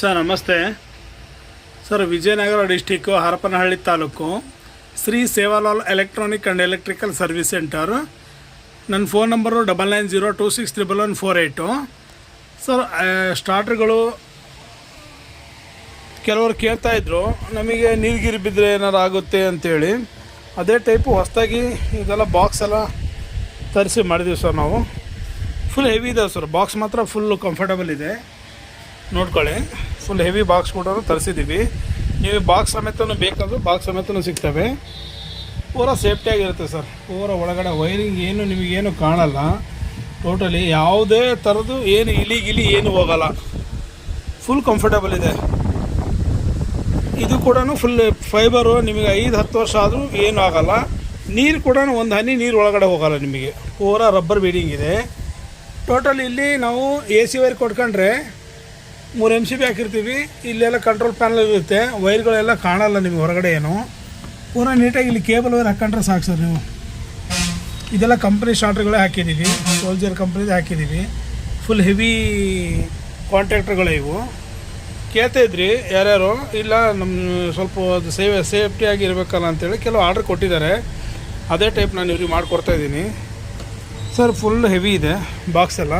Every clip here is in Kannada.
ಸರ್ ನಮಸ್ತೆ sir. Vijayanagara district Harapanahalli taluk Shri Sevalal electronic and electrical service centre. ನನ್ನ ಫೋನ್ ನಂಬರು 9902611148. ಸರ್ ಸ್ಟಾರ್ಟ್ರ್ಗಳು ಕೆಲವರು ಕೇಳ್ತಾಯಿದ್ರು ನಮಗೆ ನೀರು ಬಿದ್ದರೆ ಏನಾರು ಆಗುತ್ತೆ ಅಂಥೇಳಿ. ಅದೇ ಟೈಪು ಹೊಸದಾಗಿ ಇದೆಲ್ಲ ಬಾಕ್ಸ್ ಎಲ್ಲ ತರಿಸಿ ಮಾಡಿದ್ದೀವಿ ಸರ್ ನಾವು. ಫುಲ್ ಹೆವಿ ಇದಾವೆ ಸರ್. ಬಾಕ್ಸ್ ಮಾತ್ರ ಫುಲ್ಲು ಕಂಫರ್ಟಬಲ್ ಇದೆ, ನೋಡ್ಕೊಳ್ಳಿ. ಫುಲ್ ಹೆವಿ ಬಾಕ್ಸ್ ಕೂಡ ತರಿಸಿದ್ದೀವಿ. ನೀವು ಬಾಕ್ಸ್ ಸಮೇತನೂ ಬೇಕಾದರೂ ಬಾಕ್ಸ್ ಸಮೇತನೂ ಸಿಗ್ತವೆ. ಪೂರ ಸೇಫ್ಟಿಯಾಗಿರುತ್ತೆ ಸರ್. ಪೂರ ಒಳಗಡೆ ವೈರಿಂಗ್ ಏನು ನಿಮಗೇನು ಕಾಣಲ್ಲ. ಟೋಟಲಿ ಯಾವುದೇ ಥರದ್ದು ಏನು ಇಲಿ ಏನು ಹೋಗಲ್ಲ. ಫುಲ್ ಕಂಫರ್ಟಬಲ್ ಇದೆ. ಇದು ಕೂಡ ಫುಲ್ ಫೈಬರು. ನಿಮಗೆ 5-10 ವರ್ಷ ಆದರೂ ಏನೂ ಆಗೋಲ್ಲ. ನೀರು ಕೂಡ ಒಂದು ಹನಿ ನೀರು ಒಳಗಡೆ ಹೋಗೋಲ್ಲ ನಿಮಗೆ. ಪೂರ ರಬ್ಬರ್ ಬೀಡಿಂಗ್ ಇದೆ. ಟೋಟಲ್ ಇಲ್ಲಿ ನಾವು AC ವೈರ್ ಕೊಟ್ಕೊಂಡ್ರೆ 3 MCB ಹಾಕಿರ್ತೀವಿ. ಇಲ್ಲೆಲ್ಲ ಕಂಟ್ರೋಲ್ ಪ್ಯಾನಲ್ ಇರುತ್ತೆ. ವೈರ್ಗಳೆಲ್ಲ ಕಾಣಲ್ಲ ನಿಮಗೆ ಹೊರಗಡೆ ಏನು. ಪೂರ ನೀಟಾಗಿ ಇಲ್ಲಿ ಕೇಬಲ್ ವೈರ್ ಹಾಕ್ಕೊಂಡ್ರೆ ಸಾಕು ಸರ್. ನೀವು ಇದೆಲ್ಲ ಕಂಪ್ನಿ ಸ್ಟಾರ್ಟ್ರ್ಗಳೇ ಹಾಕಿದ್ದೀವಿ. ಸೋಲ್ಜರ್ ಕಂಪ್ನಿದೇ ಹಾಕಿದ್ದೀವಿ. ಫುಲ್ ಹೆವಿ ಕಾಂಟ್ಯಾಕ್ಟ್ರ್ಗಳೇ ಇವು. ಕೇಳ್ತಾಯಿದ್ರಿ ಯಾರ್ಯಾರು, ಇಲ್ಲ ನಮ್ಮ ಸ್ವಲ್ಪ ಅದು ಸೇಫ್ಟಿಯಾಗಿ ಇರಬೇಕಲ್ಲ ಅಂತೇಳಿ ಕೆಲವು ಆರ್ಡ್ರ್ ಕೊಟ್ಟಿದ್ದಾರೆ. ಅದೇ ಟೈಪ್ ನಾನು ಇವ್ರಿಗೆ ಮಾಡಿಕೊಡ್ತಾಯಿದ್ದೀನಿ ಸರ್. ಫುಲ್ ಹೆವಿ ಇದೆ ಬಾಕ್ಸ್ ಎಲ್ಲ.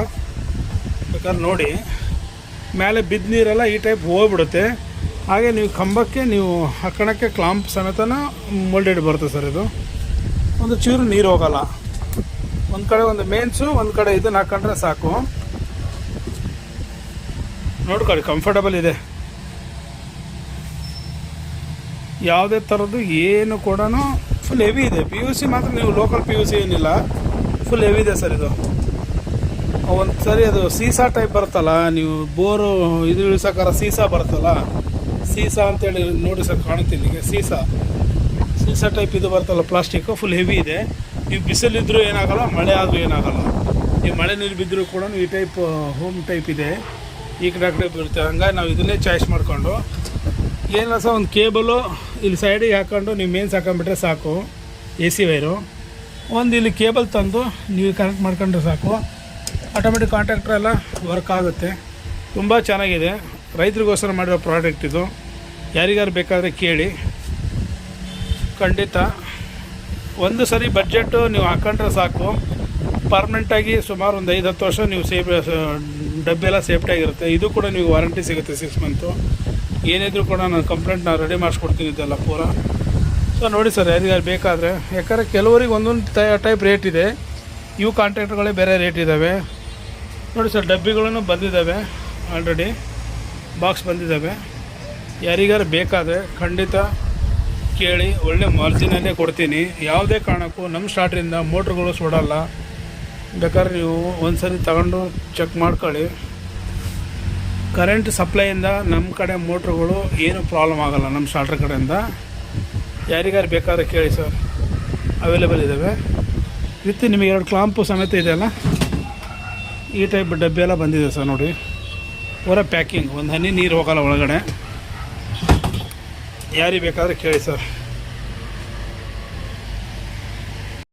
ಬೇಕಾದ್ರೆ ನೋಡಿ, ಮೇಲೆ ಬಿದ್ದ ನೀರೆಲ್ಲ ಈ ಟೈಪ್ ಹೋಗ್ಬಿಡುತ್ತೆ. ಹಾಗೆ ನೀವು ಕಂಬಕ್ಕೆ ನೀವು ಹಾಕೋಣಕ್ಕೆ ಕ್ಲಾಂಪ್ ಸಮೇತನ ಮೋಲ್ಡೆಡ್ ಬರುತ್ತೆ ಸರ್. ಇದು ಒಂದು ಚೂರು ನೀರು ಹೋಗಲ್ಲ. ಒಂದು ಕಡೆ ಒಂದು ಮೇನ್ಸು, ಒಂದು ಕಡೆ ಇದನ್ನು ಹಾಕೊಂಡ್ರೆ ಸಾಕು. ನೋಡ್ಕೊಳ್ಳಿ, ಕಂಫರ್ಟಬಲ್ ಇದೆ. ಯಾವುದೇ ಥರದ್ದು ಏನು ಕೂಡ ಫುಲ್ ಹೆವಿ ಇದೆ. PUC ಮಾತ್ರ ನೀವು ಲೋಕಲ್ PUC ಏನಿಲ್ಲ, ಫುಲ್ ಹೆವಿ ಇದೆ ಸರ್. ಇದು ಒಂದು ಸರಿ ಅದು ಸೀಸಾ ಟೈಪ್ ಬರುತ್ತಲ್ಲ, ನೀವು ಬೋರು ಇದು ಇಳಿಸೋಕಾರ ಸೀಸಾ ಬರುತ್ತಲ್ಲ, ಸೀಸಾ ಅಂತೇಳಿ ನೋಡಿ ಸರ್, ಕಾಣುತ್ತೆ ಇಲ್ಲಿಗೆ. ಸೀಸಾ ಟೈಪ್ ಇದು ಬರುತ್ತಲ್ಲ ಪ್ಲಾಸ್ಟಿಕ್ಕು. ಫುಲ್ ಹೆವಿ ಇದೆ. ನೀವು ಬಿಸಿಲಿದ್ದರೂ ಏನಾಗಲ್ಲ, ಮಳೆ ಆದರೂ ಏನಾಗಲ್ಲ. ನೀವು ಮಳೆ ನೀರು ಬಿದ್ದರೂ ಕೂಡ ಈ ಟೈಪ್ ಹೋಮ್ ಟೈಪ್ ಇದೆ. ಈ ಕಡೆ ಆ ಕಡೆ ಬರುತ್ತೆ. ಹಂಗಾಗಿ ನಾವು ಇದನ್ನೇ ಚಾಯ್ಸ್ ಮಾಡಿಕೊಂಡು ಏನಿಲ್ಲ ಸರ್, ಒಂದು ಕೇಬಲು ಇಲ್ಲಿ ಸೈಡಿಗೆ ಹಾಕ್ಕೊಂಡು ನೀವು ಮೇನ್ಸ್ ಹಾಕೊಂಡ್ಬಿಟ್ರೆ ಸಾಕು. AC ವೈರು ಒಂದು ಇಲ್ಲಿ ಕೇಬಲ್ ತಂದು ನೀವು ಕನೆಕ್ಟ್ ಮಾಡ್ಕೊಂಡ್ರೆ ಸಾಕು. ಆಟೋಮೆಟಿಕ್ ಕಾಂಟ್ಯಾಕ್ಟ್ರ್ ಎಲ್ಲ ವರ್ಕ್ ಆಗುತ್ತೆ. ತುಂಬ ಚೆನ್ನಾಗಿದೆ. ರೈತರಿಗೋಸ್ಕರ ಮಾಡಿರೋ ಪ್ರಾಡಕ್ಟ್ ಇದು. ಯಾರಿಗಾರು ಬೇಕಾದರೆ ಕೇಳಿ, ಖಂಡಿತ. ಒಂದು ಸರಿ ಬಡ್ಜೆಟ್ಟು ನೀವು ಹಾಕೊಂಡ್ರೆ ಸಾಕು. ಪರ್ಮನೆಂಟಾಗಿ ಸುಮಾರು ಒಂದು 5-10 ವರ್ಷ ನೀವು ಡಬ್ಬೆಲ್ಲ ಸೇಫ್ಟಿಯಾಗಿರುತ್ತೆ. ಇದು ಕೂಡ ನೀವು ವಾರಂಟಿ ಸಿಗುತ್ತೆ 6 ಮಂತು. ಏನಿದ್ರು ಕೂಡ ನಾನು ಕಂಪ್ಲೇಂಟ್ ರೆಡಿ ಮಾಡಿಸ್ಕೊಡ್ತೀನಿ ಇದೆಲ್ಲ ಪೂರ. ಸೊ ನೋಡಿ ಸರ್, ಯಾರಿಗಾರು ಬೇಕಾದರೆ. ಯಾಕಂದರೆ ಕೆಲವರಿಗೆ ಒಂದೊಂದು ಟೈಪ್ ರೇಟ್ ಇದೆ. ಇವು ಕಾಂಟ್ಯಾಕ್ಟ್ಗಳೇ ಬೇರೆ ರೇಟ್ ಇದ್ದಾವೆ. ನೋಡಿ ಸರ್, ಡಬ್ಬಿಗಳನ್ನು ಬಂದಿದ್ದಾವೆ ಆಲ್ರೆಡಿ, ಬಾಕ್ಸ್ ಬಂದಿದ್ದಾವೆ. ಯಾರಿಗಾರು ಬೇಕಾದರೆ ಖಂಡಿತ ಕೇಳಿ. ಒಳ್ಳೆ ಮಾರ್ಜಿನಲ್ಲೇ ಕೊಡ್ತೀನಿ. ಯಾವುದೇ ಕಾರಣಕ್ಕೂ ನಮ್ಮ ಸ್ಟಾರ್ಟ್ರಿಂದ ಮೋಟ್ರುಗಳು ಸುಡಲ್ಲ. ಬೇಕಾದ್ರೆ ನೀವು ಒಂದು ಸರಿ ತಗೊಂಡು ಚೆಕ್ ಮಾಡ್ಕೊಳ್ಳಿ. ಕರೆಂಟ್ ಸಪ್ಲೈಯಿಂದ ನಮ್ಮ ಕಡೆ ಮೋಟ್ರುಗಳು ಏನೂ ಪ್ರಾಬ್ಲಮ್ ಆಗೋಲ್ಲ ನಮ್ಮ ಸ್ಟಾರ್ಟ್ರ್ ಕಡೆಯಿಂದ. ಯಾರಿಗಾರು ಬೇಕಾದ್ರೆ ಕೇಳಿ ಸರ್, ಅವೈಲೇಬಲ್ ಇದ್ದಾವೆ. ವಿತ್ ನಿಮಗೆ 2 ಕ್ಲಾಂಪು ಸಮೇತ ಇದೆಯಲ್ಲ, ಈ ಟೈಪ್ ಡಬ್ಬಿ ಎಲ್ಲ ಬಂದಿದೆ ಸರ್. ನೋಡಿ, ಪೂರ ಪ್ಯಾಕಿಂಗ್. ಒಂದು ಹನಿ ನೀರು ಹೋಗಲ್ಲ ಒಳಗಡೆ. ಯಾರಿಗೆ ಬೇಕಾದರೆ ಕೇಳಿ ಸರ್.